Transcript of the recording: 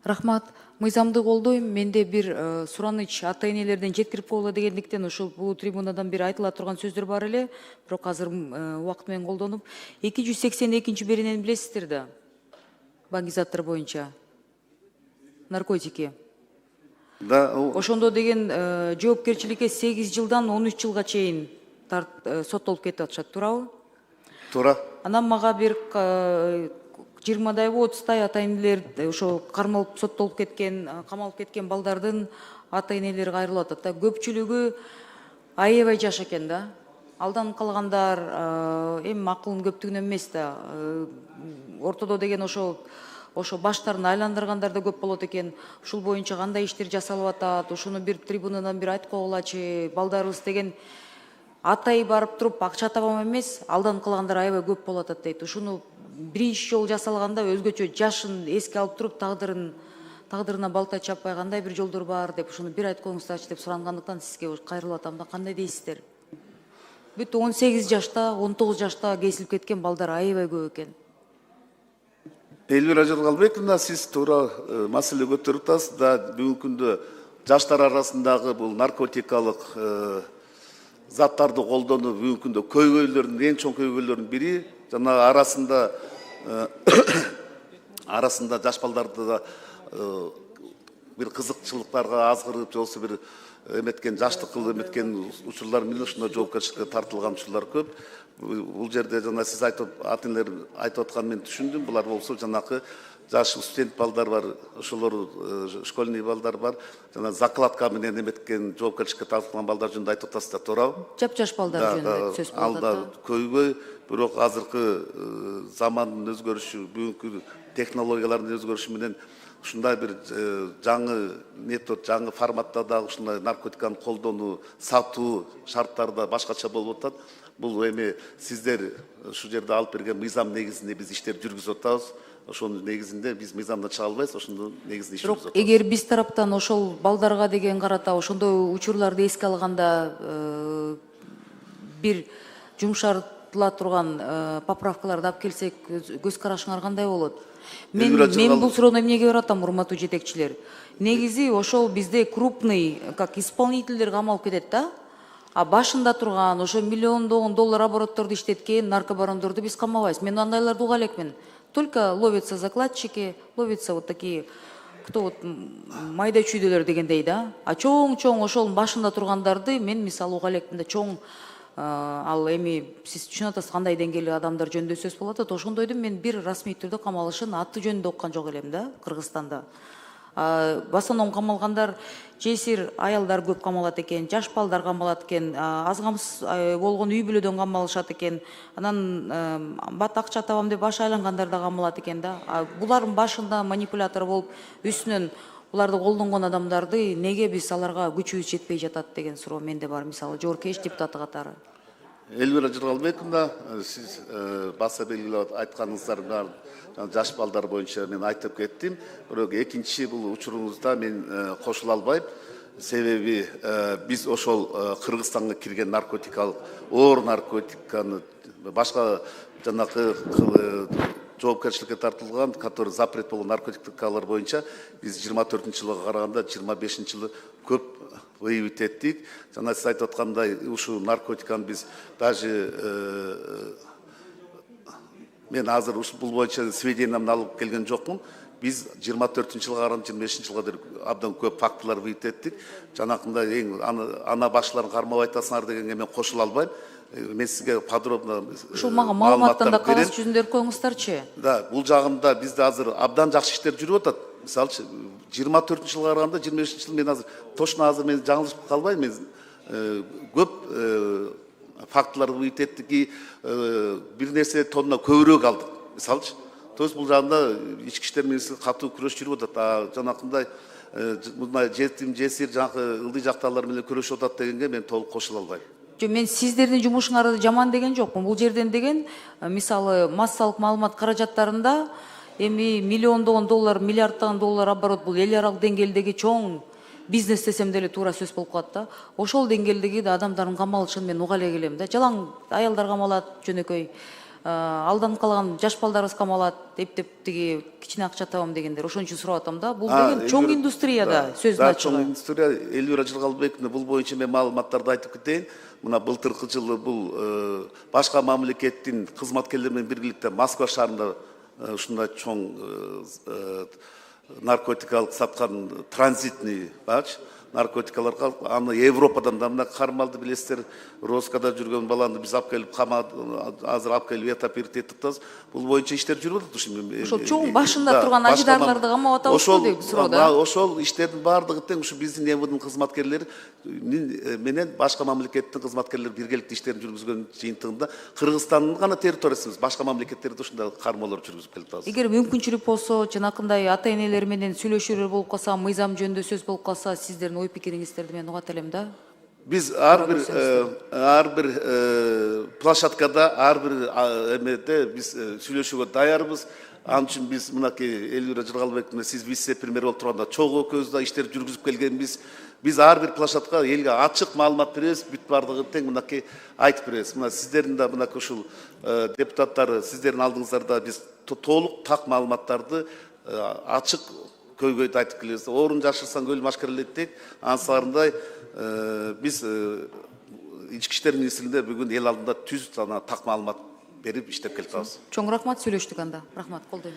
Рахмат. Мыйзамды колдойм. Менде бир сураныч ата энелерден жеткирип койгула дегендиктен ушул бул трибунадан бир айтыла турган сөздөр бар эле. Бирок азыр убакыт менен колдонуп 282 беренени билесиздер да. Баңгизаттар боюнча. Наркотики. Да, Ошондо деген жоопкерчиликке 8 жылдан 13 жылга чейин соттолуп кетип атышат, туурабы? туура. Анан мага бир 20-дай 30-тай ата энелер ошо кармалып соттолуп кеткен, камалып кеткен балдардын ата энелери кайрылып атат да. Көпчүлүгү аябай жаш экен да. Алдан калгандар эми акылын көптүгүнөн эмес да. Ортодо деген ошо баштарын айландыргандар да көп болот экен. Ушул боюнча кандай иштер жасалып атат, ушуну бир трибунадан бир айтып койгулачы, балдарыбыз деген атай барып туруп акча табам эмес, алдан кылгандар аябай көп болуп атат дейт. Ушуну биринчи жолу жасалганда өзгөчө жашын эске алып туруп тагдырына балта чаппай кандай бир жолдор бар деп ушуну бир айтып коюңуздарчы деп сурангандыктан сизге кайрылып атам да. Кандай дейсиздер? Бүт 18 жашта, 19 жашта кесилип кеткен балдар аябай көп экен. Элвира Жаргалбековна, сиз туура маселе көтөрүп атасыз да. Бүгүнкү күндө жаштар арасындагы бул наркотикалык заттарды колдонуу бүгүнкү күндө көйгөйлөрдүн эң чоң көйгөйлөрдүн бири. Жана арасында жаш балдарды да бир кызыкчылыктарга азгырып, же болбосо бир эметкен жаштык кылып эметкен учурлар менен ушундай жоопкерчиликке тартылган учурлар көп. Бул жерде жана сиз ата энелер айтып атканын мен түшүндүм. Булар болсо жанакы жаш студент балдар бар, ошолор школьный балдар бар. Жана закладка менен эметкен жоопкерчиликке тартылган балдар жөнүндө айтып атасыз да, туурабы? Жап-жаш балдар жөнүндө сөз болуп атат. Алда көйгөй, бирок азыркы замандын өзгөрүшү, бүгүнкү технологиялардын өзгөрүшү менен ушундай бир жаңы метод, жаңы форматта дагы ушундай наркотиканы колдонуу, сатуу шарттары да башкача болуп атат. Бул эми сиздер ушул жерде алып берген мыйзам негизинде биз иштерди жүргүзүп атабыз. Ошонун негизинде биз мыйзамдан чыга албайбыз, ошондун негизинде иш жүргүзүп атабыз. Эгер биз тараптан ошол балдарга деген карата ошондой учурларды эске алганда бир жумшартыла турган поправкаларды алып келсек, көз карашыңар кандай болот? Мен бул суроону эмнеге берип атам, урматтуу жетекчилер? Негизи ошол бизде крупный, как исполнительдер камалып кетет да. А башында турган, ошо миллиондогон доллар оборотторду иштеткен наркобарондорду биз камабайбыз. Мен андайларды уга элекмин. Только ловятся закладчики, ловятся вот такие, кто вот майда чүйдөлөр дегендей да. А чоң ошол башында тургандарды мен мисалы уга элекмин да. Чоң ал эми сиз түшүнүп атасыз кандай деңгээлдеги адамдар жөнүндө сөз болуп атат. Ошондойдун мен бир расмий түрдө камалышын аты жөнүндө уккан жок элем да, Кыргызстанда. В основном камалгандар жесир аялдар көп камалат экен, жаш балдар камалат экен, аз камсыз болгон үй бүлөдөн камалышат экен. Анан бат акча табам деп баш айлангандар да камалат экен да. Булардын башында манипулятор болуп, үстүнөн буларды колдонгон адамдарды неге биз аларга күчүбүз жетпей жатат деген суроо менде бар, мисалы жогорку кеңеш депутаты катары. Элвира Жаргалбековна, сиз баса белгилеп айтканыңыздар бар. Жаш балдар боюнча мен айтып кеттим. Бирок экинчи бул учуруңузда мен кошула албайм. Себеби биз ошол Кыргызстанга кирген наркотикалык, оор наркотиканы башка жанакы жоопкерчиликке тартылган, который запрет болгон наркотикалар боюнча биз 24-жылга караганда 25-жылы көп выявить еттик. Жана сиз айтып аткандай ушул наркотиканы биз даже мен азыр бул боюнча сведениямды алып келген жокмун. Биз 24-жылга караганда 25-жылга абдан көп фактылар выявить еттик. Жанакындай эң ана башчыларын кармап айтасыңар дегенге мен кошула албайм. Мен сизге подробно ушул мага маалыматтан да кагаз жүзүндө коюңуздарчы. Да, бул жагында бизде азыр абдан жакшы иштер жүрүп атат. Мисалы 24-жылга караганда 25-жыл мен азыр точно азыр мен жаңылышып калбайм. Мен көп фактыларды выявить еттик, бир нерсе тонна көбүрөөк алдык. Мисалычы, то есть бул жагында ички иштер министрлиги катуу күрөш жүрүп атат. Жанакындай мындай жетим жесир жанакы ылдый жактагылар менен күрөшүп атат дегенге мен толук кошула албайм. Мен сиздердин жумушуңарды жаман деген жокмун. Бул жерден деген мисалы массалык маалымат каражаттарында эми миллиондогон доллар, миллиарддаган доллар оборот, бул эл аралык деңгээлдеги чоң бизнес десем деле туура сөз болуп калат да. Ошол деңгээлдеги адамдардын камалышын мен уга эле келем да. Жалаң аялдар камалат жөнөкөй. алданып калган жаш балдарыбыз камалат, эптеп тиги кичине акча табам дегендер. Ошон үчүн сурап атам да. Бул деген чоң индустрия да сөздүн чоң ачыгы. индустрия. Элвира Жыргалбековна, бул боюнча мен маалыматтарды айтып кетейин. Мына былтыркы жылы бул башка мамлекеттин кызматкерлери менен биргеликте Москва шаарында ушундай чоң наркотикалык саткан транзитный наркотикаларга аны Европадан да мына кармалды, билесиздер. Роскада жүргөн баланы биз алып келип азыр алып келип этапирт этип атабыз. Бул боюнча иштер жүрүп атат ушул. Ошол чоң башында турган ажыдарларды камап атабыз го деп суроодо. Ошол иштердин баардыгы тең ушу биздин МВДнын кызматкерлери менен башка мамлекеттин кызматкерлери биргеликте иштерин жүргүзгөн жыйынтыгында Кыргызстандын гана территориясы эмес, башка мамлекеттерде ушундай кармоолор жүргүзүп келатабыз. Эгер мүмкүнчүлүк болсо, жанакындай ата-энелер менен сүйлөшүүлөр болуп калса, мыйзам жөнүндө сөз болуп калса, сиздердин ой пикириңиздерди мен угат элем да. Биз ар бир площадкада, ар бир эмеде биз сүйлөшүүгө даярбыз. Ал үчүн биз мынакей Элвира Жыргалбековна, сиз вице-премьер болуп турганда чогуу экөөбүз да иштер жүргүзүп келгенбиз. Биз ар бир площадка элге ачык маалымат беребиз, бүт бардыгын тең мынакей айтып беребиз. Мына сиздердин да мынакей ушул депутаттар, сиздердин алдыңыздарда биз толук так маалыматтарды ачык көйгөйдү айтып келебиз. Орун жашырсаң өлүм ашкаралайт дейт. Ансарындай биз ички иштер министрлигинде бүгүн эл алдында түз так маалымат берип иштеп келатабыз. Чоң рахмат, сүйлөштүк анда. Рахмат, колдойм.